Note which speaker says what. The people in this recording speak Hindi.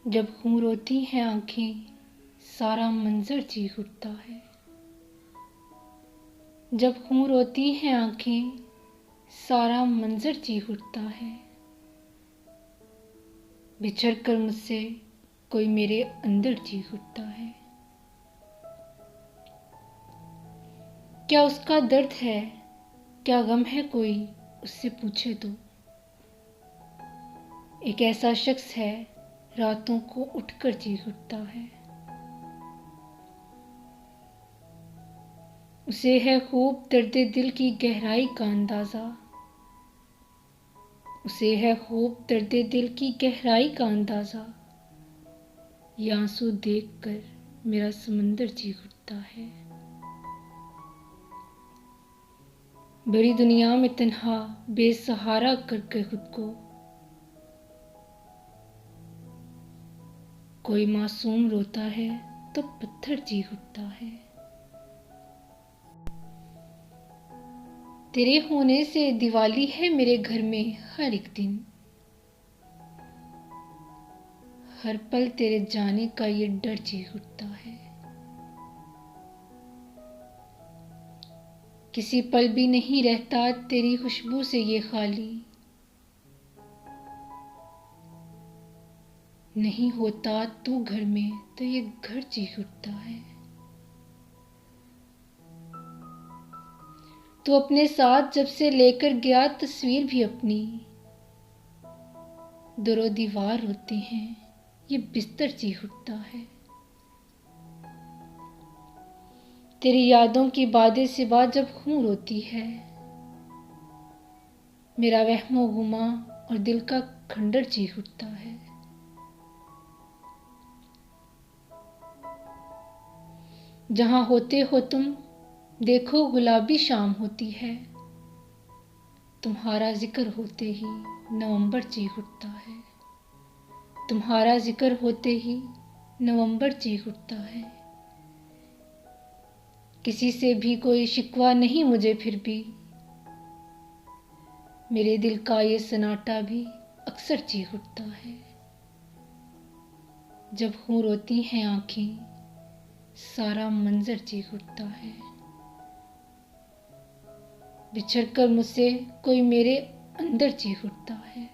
Speaker 1: जब खून रोती हैं आँखें, सारा मंज़र चीख उठता है। जब खून रोती हैं आँखें, सारा मंज़र चीख उठता है। बिछड़ कर मुझसे कोई मेरे अंदर चीख उठता है। क्या उसका दर्द है, क्या गम है कोई, उससे पूछे तो। एक ऐसा शख्स है, रातों को उठकर चीख उठता है। उसे है खूब दर्द दिल की गहराई का अंदाज़ा। उसे है खूब दर्द दिल की गहराई का अंदाज़ा। ये आंसू देखकर मेरा समंदर चीख उठता है। बड़ी दुनिया में तन्हा बेसहारा करके खुद को कोई मासूम रोता है तो पत्थर चीख उठता है। तेरे होने से दिवाली है मेरे घर में हर एक दिन। हर पल तेरे जाने का ये डर चीख उठता है। किसी पल भी नहीं रहता तेरी खुशबू से ये खाली। नहीं होता तू घर में तो ये घर चीख उठता है। तू अपने साथ जब से लेकर गया तस्वीर भी अपनी, दरो दीवार रोते हैं ये बिस्तर चीख उठता है। तेरी यादों की बादे सिवा जब खून रोती है, मेरा वहमो गुमा और दिल का खंडर चीख उठता है। जहां होते हो तुम देखो गुलाबी शाम होती है। तुम्हारा जिक्र होते ही नवंबर चीख उठता है। तुम्हारा जिक्र होते ही नवंबर चीख उठता है। किसी से भी कोई शिकवा नहीं मुझे, फिर भी मेरे दिल का ये सन्नाटा भी अक्सर चीख उठता है। जब खून रोती हैं आंखें, सारा मंजर चीख उठता है। बिछड़ कर मुझसे कोई मेरे अंदर चीख उठता है।